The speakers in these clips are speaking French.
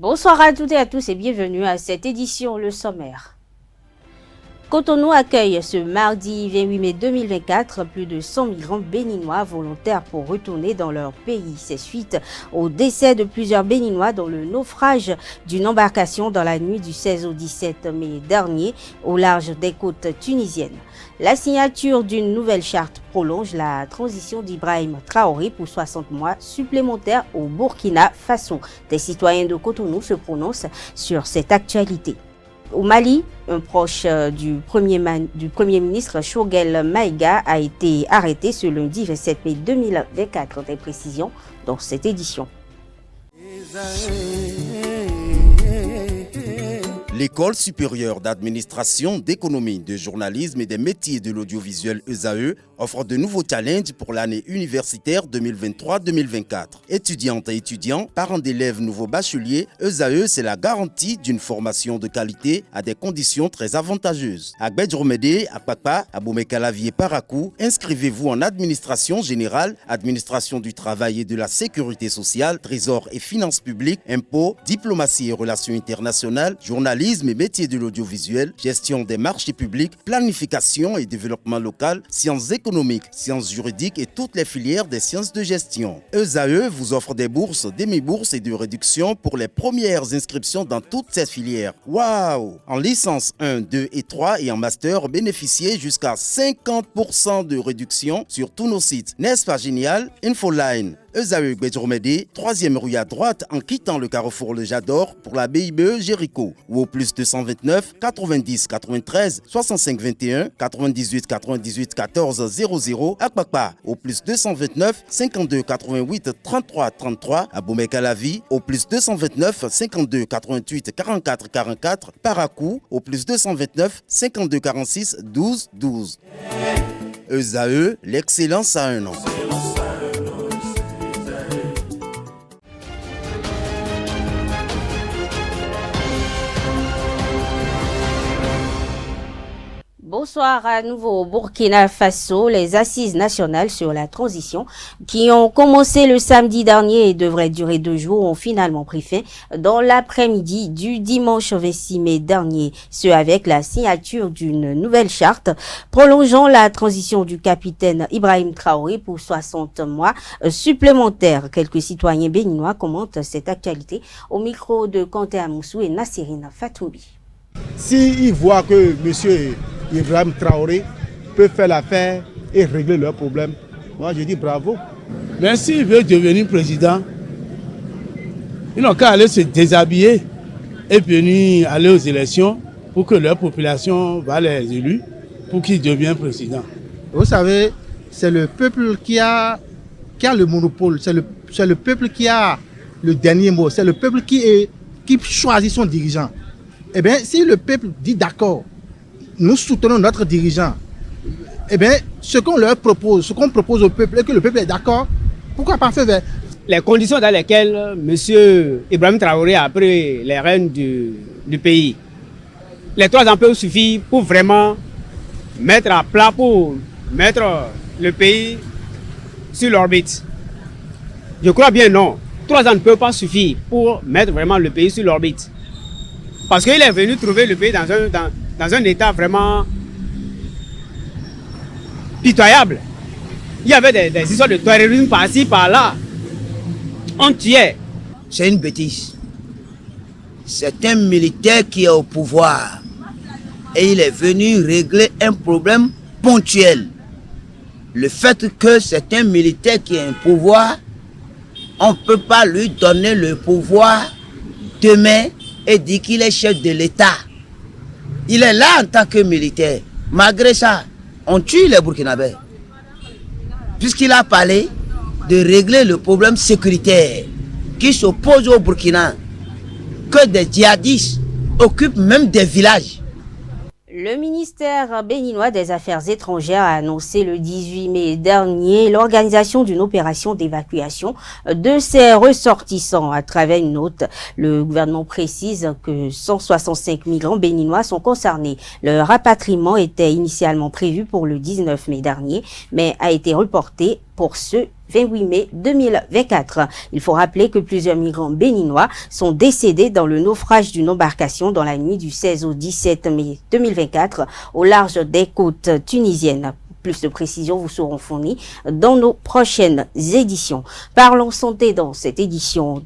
Bonsoir à toutes et à tous et bienvenue à cette édition, le sommaire. Cotonou accueille ce mardi 28 mai 2024 plus de 100 migrants béninois volontaires pour retourner dans leur pays. C'est suite au décès de plusieurs béninois dans le naufrage d'une embarcation dans la nuit du 16 au 17 mai dernier au large des côtes tunisiennes. La signature d'une nouvelle charte prolonge la transition d'Ibrahim Traoré pour 60 mois supplémentaires au Burkina Faso. Des citoyens de Cotonou se prononcent sur cette actualité. Au Mali, un proche du Premier ministre Choguel Maïga a été arrêté ce lundi 27 mai 2024. Des précisions dans cette édition. L'École supérieure d'administration, d'économie, de journalisme et des métiers de l'audiovisuel ESAE offre de nouveaux challenges pour l'année universitaire 2023-2024. Étudiantes et étudiants, parents d'élèves nouveaux bacheliers, ESAE, c'est la garantie d'une formation de qualité à des conditions très avantageuses. À Gbedjromede, à Papa, à Boumekalavi et Parakou, inscrivez-vous en administration générale, administration du travail et de la sécurité sociale, trésor et finances publiques, impôts, diplomatie et relations internationales, journalisme et métiers de l'audiovisuel, gestion des marchés publics, planification et développement local, sciences économiques, sciences juridiques et toutes les filières des sciences de gestion. ESAE vous offre des bourses, demi-bourses et de réductions pour les premières inscriptions dans toutes ces filières. Waouh! En licence 1, 2 et 3 et en master, bénéficiez jusqu'à 50% de réduction sur tous nos sites. N'est-ce pas génial? Infoline. ESAE Gbedjromede, 3e rue à droite en quittant le carrefour Le Jador pour la BIBE Jéricho ou au plus 229 90 93 65 21 98 98 14 00 à Kpakpa au plus 229 52 88 33 33 à Boumekalavi au plus 229 52 88 44 44 Parakou au plus 229 52 46 12 12. ESAE, l'excellence à un an. Bonsoir à nouveau au Burkina Faso. Les assises nationales sur la transition qui ont commencé le samedi dernier et devraient durer 2 jours ont finalement pris fin dans l'après-midi du dimanche 26 mai dernier. Ce avec la signature d'une nouvelle charte prolongeant la transition du capitaine Ibrahim Traoré pour 60 mois supplémentaires. Quelques citoyens béninois commentent cette actualité au micro de Kanté Amoussou et Nassirine Fatoumbi. S'ils voient que M. Ibrahim Traoré peut faire l'affaire et régler leurs problèmes, moi je dis bravo. Mais s'il veut devenir président, ils n'ont qu'à aller se déshabiller et venir aller aux élections pour que leur population va les élus pour qu'ils deviennent président. Vous savez, c'est le peuple qui a le monopole, c'est le peuple qui a le dernier mot, c'est le peuple qui choisit son dirigeant. Eh bien, si le peuple dit d'accord, nous soutenons notre dirigeant, eh bien, ce qu'on leur propose, ce qu'on propose au peuple et que le peuple est d'accord, pourquoi pas faire? Les conditions dans lesquelles M. Ibrahim Traoré a pris les rênes du pays, les 3 ans peuvent suffire pour vraiment mettre à plat, pour mettre le pays sur l'orbite. Je crois bien non. 3 ans ne peuvent pas suffire pour mettre vraiment le pays sur l'orbite. Parce qu'il est venu trouver le pays dans un état vraiment pitoyable. Il y avait des histoires de terrorisme par-ci, par-là. On tuait. C'est une bêtise. C'est un militaire qui est au pouvoir. Et il est venu régler un problème ponctuel. Le fait que c'est un militaire qui est au pouvoir, on ne peut pas lui donner le pouvoir demain et dit qu'il est chef de l'État. Il est là en tant que militaire. Malgré ça, on tue les Burkinabés. Puisqu'il a parlé de régler le problème sécuritaire qui s'oppose au Burkina, que des djihadistes occupent même des villages. Le ministère béninois des Affaires étrangères a annoncé le 18 mai dernier l'organisation d'une opération d'évacuation de ses ressortissants. À travers une note, le gouvernement précise que 165 migrants béninois sont concernés. Leur rapatriement était initialement prévu pour le 19 mai dernier, mais a été reporté pour ce 28 mai 2024. Il faut rappeler que plusieurs migrants béninois sont décédés dans le naufrage d'une embarcation dans la nuit du 16 au 17 mai 2024 au large des côtes tunisiennes. Plus de précisions vous seront fournies dans nos prochaines éditions. Parlons santé dans cette édition.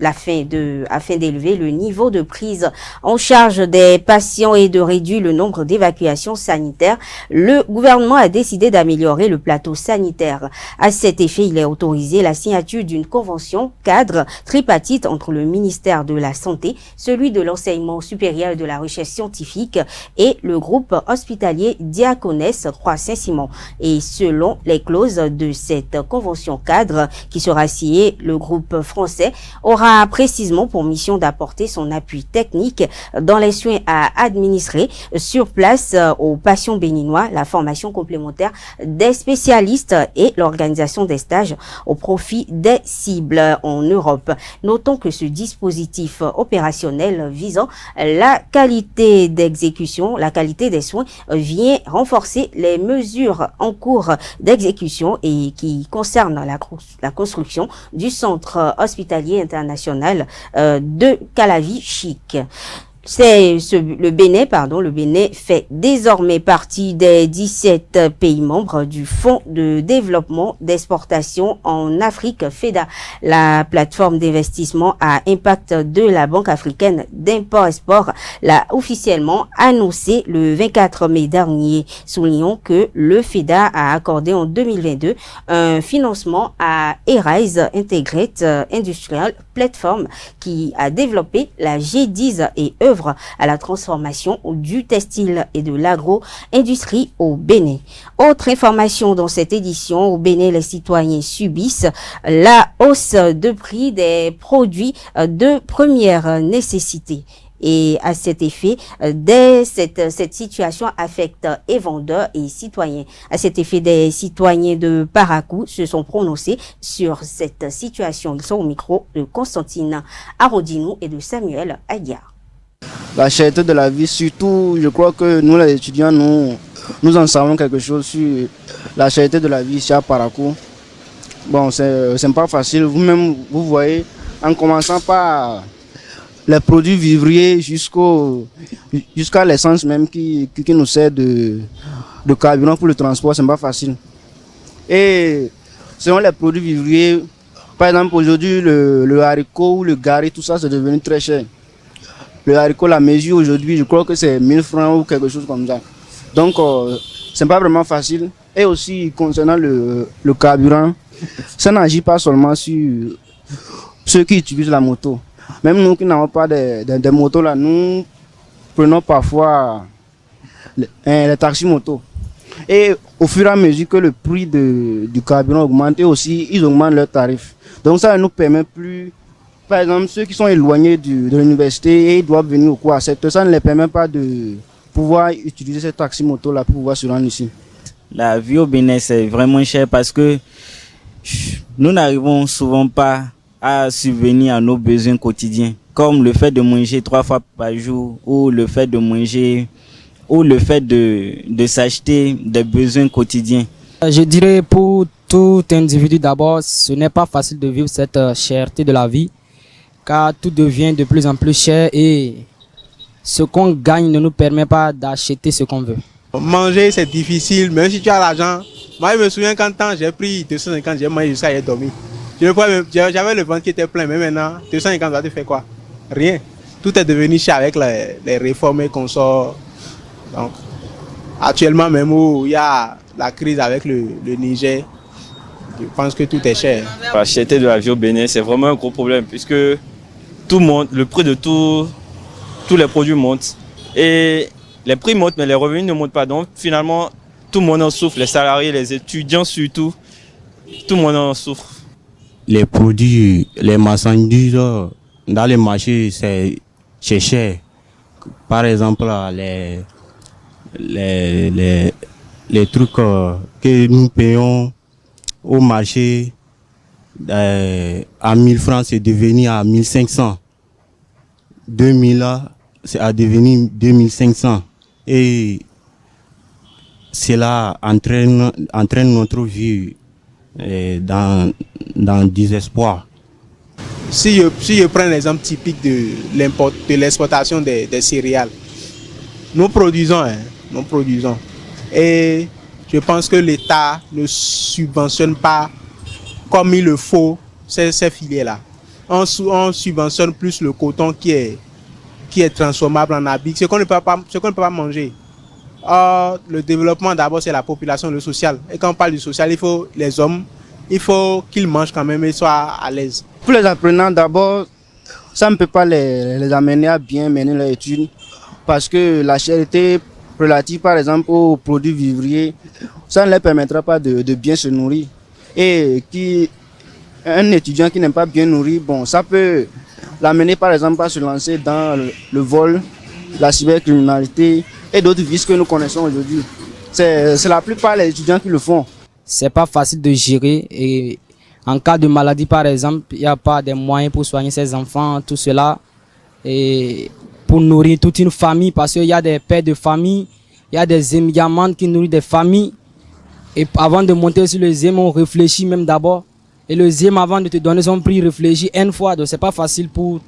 Afin d'élever le niveau de prise en charge des patients et de réduire le nombre d'évacuations sanitaires, le gouvernement a décidé d'améliorer le plateau sanitaire. À cet effet, il est autorisé la signature d'une convention cadre tripartite entre le ministère de la Santé, celui de l'enseignement supérieur et de la recherche scientifique et le groupe hospitalier Diaconès Croix-Saint-Simon. Et selon les clauses de cette convention cadre qui sera signée, le groupe français aura précisément pour mission d'apporter son appui technique dans les soins à administrer sur place aux patients béninois, la formation complémentaire des spécialistes et l'organisation des stages au profit des cibles en Europe. Notons que ce dispositif opérationnel visant la qualité d'exécution, la qualité des soins vient renforcer les mesures en cours d'exécution et qui concernent la construction du centre hospitalier international de Calavi-Chic. Le Bénin fait désormais partie des 17 pays membres du Fonds de développement d'exportation en Afrique FEDA. La plateforme d'investissement à impact de la Banque africaine d'import-export l'a officiellement annoncé le 24 mai dernier. Soulignons que le FEDA a accordé en 2022 un financement à Arise Integrated Industrial Platform qui a développé la G10 et à la transformation du textile et de l'agro-industrie au Bénin. Autre information dans cette édition, au Bénin, les citoyens subissent la hausse de prix des produits de première nécessité. Et à cet effet, cette situation affecte et vendeurs et citoyens. À cet effet, des citoyens de Parakou se sont prononcés sur cette situation. Ils sont au micro de Constantine Arodinou et de Samuel Aguiar. La cherté de la vie, surtout, je crois que nous les étudiants, nous en savons quelque chose sur la cherté de la vie ici à Parakou. Bon, c'est pas facile. Vous-même, vous voyez, en commençant par les produits vivriers jusqu'à l'essence même qui nous sert de carburant pour le transport, c'est pas facile. Et selon les produits vivriers, par exemple, aujourd'hui, le haricot ou le gari, tout ça, c'est devenu très cher. Le haricot, la mesure aujourd'hui, je crois que c'est 1000 francs ou quelque chose comme ça. Donc, c'est pas vraiment facile. Et aussi, concernant le carburant, ça n'agit pas seulement sur ceux qui utilisent la moto. Même nous qui n'avons pas des motos là, nous prenons parfois les taxis motos. Et au fur et à mesure que le prix du carburant augmente, et aussi, ils augmentent leurs tarifs. Donc, ça ne nous permet plus. Par exemple, ceux qui sont éloignés de l'université et ils doivent venir au cours à cette heure, ça ne les permet pas de pouvoir utiliser ces taxis motos là pour pouvoir se rendre ici. La vie au Bénin, c'est vraiment cher parce que nous n'arrivons souvent pas à subvenir à nos besoins quotidiens, comme le fait de manger 3 fois par jour ou le fait de manger ou le fait de s'acheter des besoins quotidiens. Je dirais pour tout individu d'abord, ce n'est pas facile de vivre cette cherté de la vie, car tout devient de plus en plus cher et ce qu'on gagne ne nous permet pas d'acheter ce qu'on veut. Manger c'est difficile, même si tu as l'argent. Moi je me souviens qu'en temps j'ai pris 250, j'ai mangé jusqu'à y dormir. J'avais le ventre qui était plein, mais maintenant 250 ça te fait quoi? Rien. Tout est devenu cher avec les réformes qu'on sort. Donc actuellement même où il y a la crise avec le Niger, je pense que tout est cher. La cherté de la vie au Bénin, c'est vraiment un gros problème puisque tout monte, le prix de tous les produits monte. Et les prix montent, mais les revenus ne montent pas. Donc finalement, tout le monde en souffre, les salariés, les étudiants surtout, tout le monde en souffre. Les produits, les marchandises dans les marchés, c'est cher. Par exemple, les trucs que nous payons au marché à 1000 francs, c'est devenu à 1500. 2000 là, c'est à devenir 2500. Et cela entraîne notre vie dans désespoir. Si je prends l'exemple typique de l'exportation des céréales, nous produisons. Et je pense que l'État ne subventionne pas comme il le faut ces filières-là. On subventionne plus le coton qui est transformable en habit, ce qu'on ne peut pas manger. Or, le développement d'abord c'est la population, le social. Et quand on parle du social, il faut les hommes, il faut qu'ils mangent quand même et soient à l'aise. Pour les apprenants d'abord, ça ne peut pas les amener à bien mener leur étude parce que la cherté relative par exemple aux produits vivriers, ça ne leur permettra pas de bien se nourrir. Et un étudiant qui n'est pas bien nourri, bon, ça peut l'amener par exemple à se lancer dans le vol, la cybercriminalité et d'autres vices que nous connaissons aujourd'hui. C'est la plupart des étudiants qui le font. C'est pas facile de gérer et en cas de maladie par exemple, il n'y a pas de moyens pour soigner ses enfants, tout cela. Et pour nourrir toute une famille parce qu'il y a des pères de famille, il y a des émigrants qui nourrissent des familles. Et avant de monter sur le ZEM, on réfléchit même d'abord. Et le ZEM, avant de te donner son prix, réfléchit une fois. Donc, ce n'est pas facile pour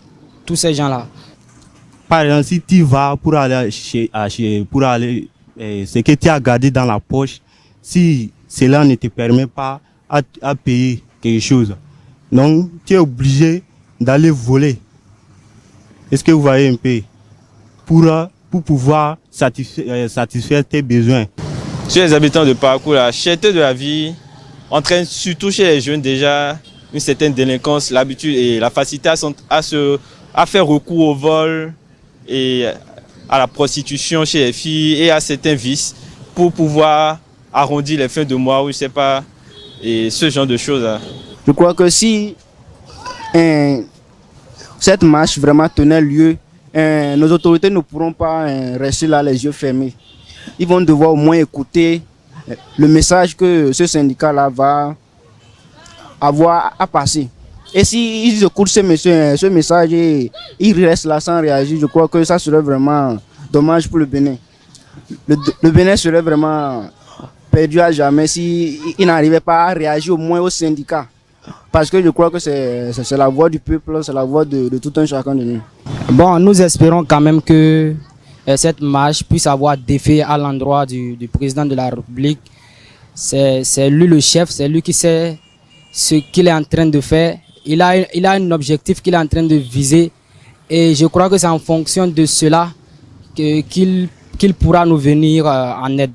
tous ces gens-là. Par exemple, si tu vas pour aller ce que tu as gardé dans la poche, si cela ne te permet pas à payer quelque chose, donc tu es obligé d'aller voler. Est-ce que vous voyez un peu? Pour pouvoir satisfaire tes besoins. Sur les habitants de Parakou, la cherté de la vie entraîne surtout chez les jeunes déjà une certaine délinquance, l'habitude et la facilité à faire recours au vol et à la prostitution chez les filles et à certains vices pour pouvoir arrondir les fins de mois ou je sais pas, et ce genre de choses. Je crois que si cette marche vraiment tenait lieu, nos autorités ne pourront pas rester là les yeux fermés. Ils vont devoir au moins écouter le message que ce syndicat-là va avoir à passer. Et s'ils écoutent ce message et ils restent là sans réagir, je crois que ça serait vraiment dommage pour le Bénin. Le Bénin serait vraiment perdu à jamais s'il n'arrivait pas à réagir au moins au syndicat. Parce que je crois que c'est la voix du peuple, c'est la voix de tout un chacun de nous. Bon, nous espérons quand même que cette marche puisse avoir d'effet à l'endroit du président de la République. C'est lui le chef, c'est lui qui sait ce qu'il est en train de faire. Il a un objectif qu'il est en train de viser et je crois que c'est en fonction de cela qu'il pourra nous venir en aide.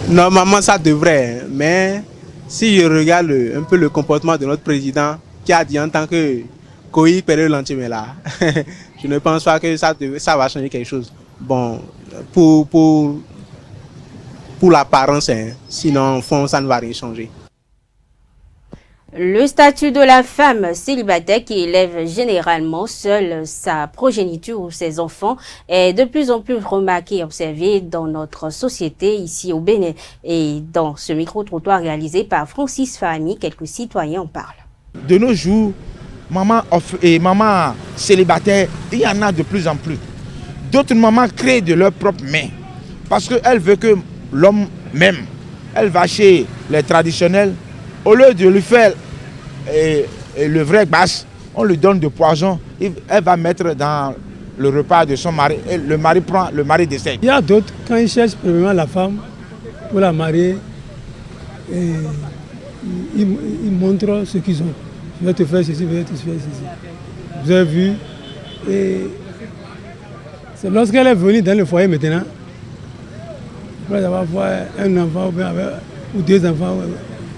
Normalement ça devrait, mais si je regarde un peu le comportement de notre président qui a dit en tant que Koyi Pérez Lantimela, je ne pense pas que ça va changer quelque chose. Bon, pour l'apparence, hein. Sinon, au fond, ça ne va rien changer. Le statut de la femme célibataire qui élève généralement seule sa progéniture ou ses enfants est de plus en plus remarqué et observé dans notre société ici au Bénin. Et dans ce micro-trottoir réalisé par Francis Fahmi, quelques citoyens en parlent. De nos jours, maman célibataire, il y en a de plus en plus. D'autres mamans créent de leurs propres mains parce qu'elle veut que l'homme m'aime. Elle va chez les traditionnels. Au lieu de lui faire le vrai basse, on lui donne de poison. Elle va mettre dans le repas de son mari. Et le mari décède. Il y a d'autres, quand ils cherchent premièrement la femme pour la marier, ils montrent ce qu'ils ont. Je vais te faire ceci, je vais te faire ceci. Vous avez vu. Et c'est lorsqu'elle est venue dans le foyer maintenant, après avoir un enfant ou deux enfants,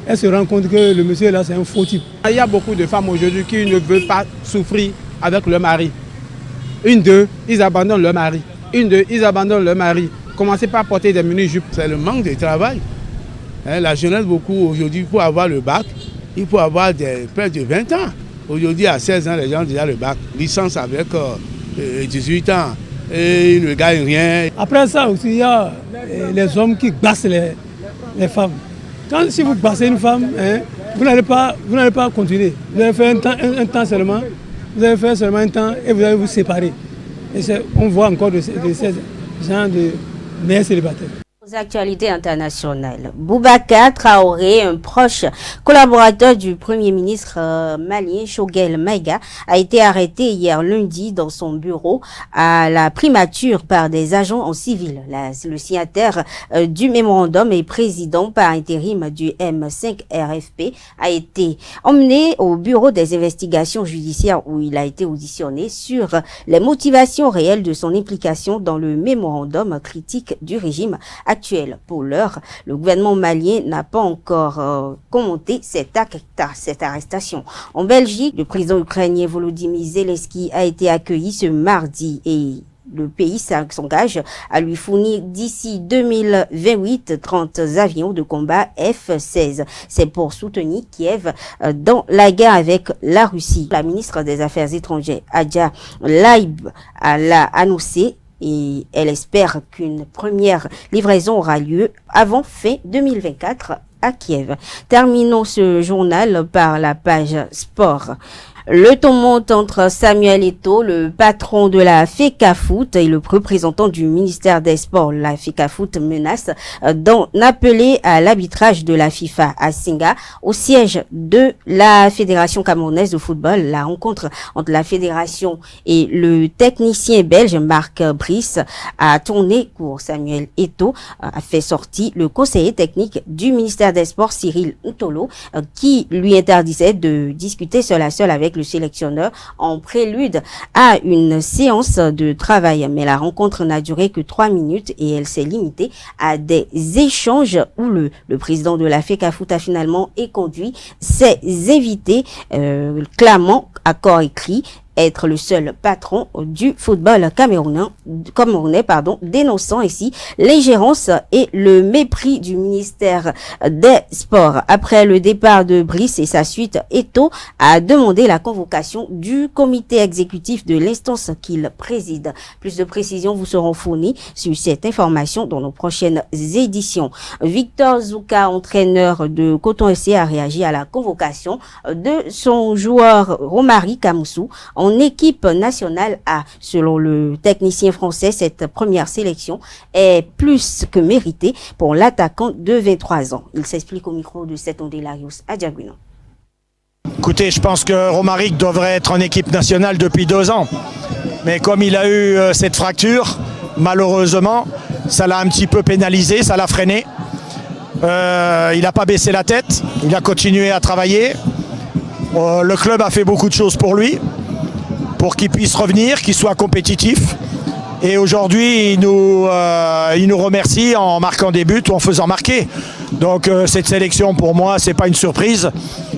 elle se rend compte que le monsieur là c'est un faux type. Il y a beaucoup de femmes aujourd'hui qui ne veulent pas souffrir avec leur mari. Une, deux, ils abandonnent leur mari. Une, deux, ils abandonnent leur mari. Commencez par porter des mini-jupes. C'est le manque de travail. La jeunesse, beaucoup aujourd'hui, pour avoir le bac, il faut avoir près de 20 ans. Aujourd'hui, à 16 ans, les gens ont déjà le bac. Licence avec 18 ans. Et ils ne gagnent rien. Après ça aussi, il y a les hommes qui bassent les femmes. Si vous bassez une femme, vous n'allez pas continuer. Vous allez faire un temps seulement. Vous allez faire seulement un temps et vous allez vous séparer. Et on voit encore de ces gens de mères célibataires. Aux actualités internationales, Boubacar Traoré, un proche collaborateur du Premier ministre malien Choguel Maïga, a été arrêté hier lundi dans son bureau à la primature par des agents en civil. Le signataire du mémorandum et président par intérim du M5 RFP a été emmené au bureau des investigations judiciaires où il a été auditionné sur les motivations réelles de son implication dans le mémorandum critique du régime actuel. Pour l'heure, le gouvernement malien n'a pas encore commenté cette arrestation. En Belgique, le président ukrainien Volodymyr Zelensky a été accueilli ce mardi et le pays s'engage à lui fournir d'ici 2028 30 avions de combat F-16. C'est pour soutenir Kiev dans la guerre avec la Russie. La ministre des Affaires étrangères, Adja Laïb, l'a annoncé et elle espère qu'une première livraison aura lieu avant fin 2024 à Kiev. Terminons ce journal par la page sport. Le ton monte entre Samuel Eto'o, le patron de la FECAFOOT et le représentant du ministère des Sports. La FECAFOOT menace d'en appeler à l'arbitrage de la FIFA à Singa, au siège de la Fédération camerounaise de football. La rencontre entre la fédération et le technicien belge Marc Brice a tourné court. Samuel Eto'o a fait sortir le conseiller technique du ministère des Sports, Cyril Ntolo, qui lui interdisait de discuter seul à seul avec le sélectionneur en prélude à une séance de travail. Mais la rencontre n'a duré que 3 minutes et elle s'est limitée à des échanges où le président de la FECAFOOT a finalement conduit ses invités, clamant à corps écrit être le seul patron du football camerounais, dénonçant ici l'ingérence et le mépris du ministère des Sports. Après le départ de Brice et sa suite, Eto'o a demandé la convocation du comité exécutif de l'instance qu'il préside. Plus de précisions vous seront fournies sur cette information dans nos prochaines éditions. Victor Zouka, entraîneur de Coton SC, a réagi à la convocation de son joueur Romary Kamoussou en équipe nationale A. Selon le technicien français, cette première sélection est plus que méritée pour l'attaquant de 23 ans. Il s'explique au micro de Seton Delarius à Diaguino. Écoutez, je pense que Romaric devrait être en équipe nationale depuis 2 ans. Mais comme il a eu cette fracture, malheureusement, ça l'a un petit peu pénalisé, ça l'a freiné. Il n'a pas baissé la tête, il a continué à travailler. Le club a fait beaucoup de choses pour lui, pour qu'il puisse revenir, qu'il soit compétitif. Et aujourd'hui, il nous remercie en marquant des buts ou en faisant marquer. Donc cette sélection, pour moi, c'est pas une surprise.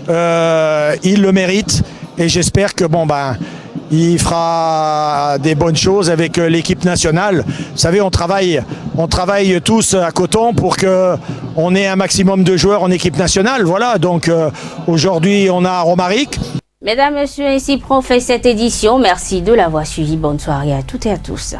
Il le mérite et j'espère que il fera des bonnes choses avec l'équipe nationale. Vous savez, on travaille tous à Coton pour qu'on ait un maximum de joueurs en équipe nationale. Voilà, donc aujourd'hui, on a Romaric. Mesdames, Messieurs, ainsi prend fait cette édition. Merci de l'avoir suivi. Bonne soirée à toutes et à tous.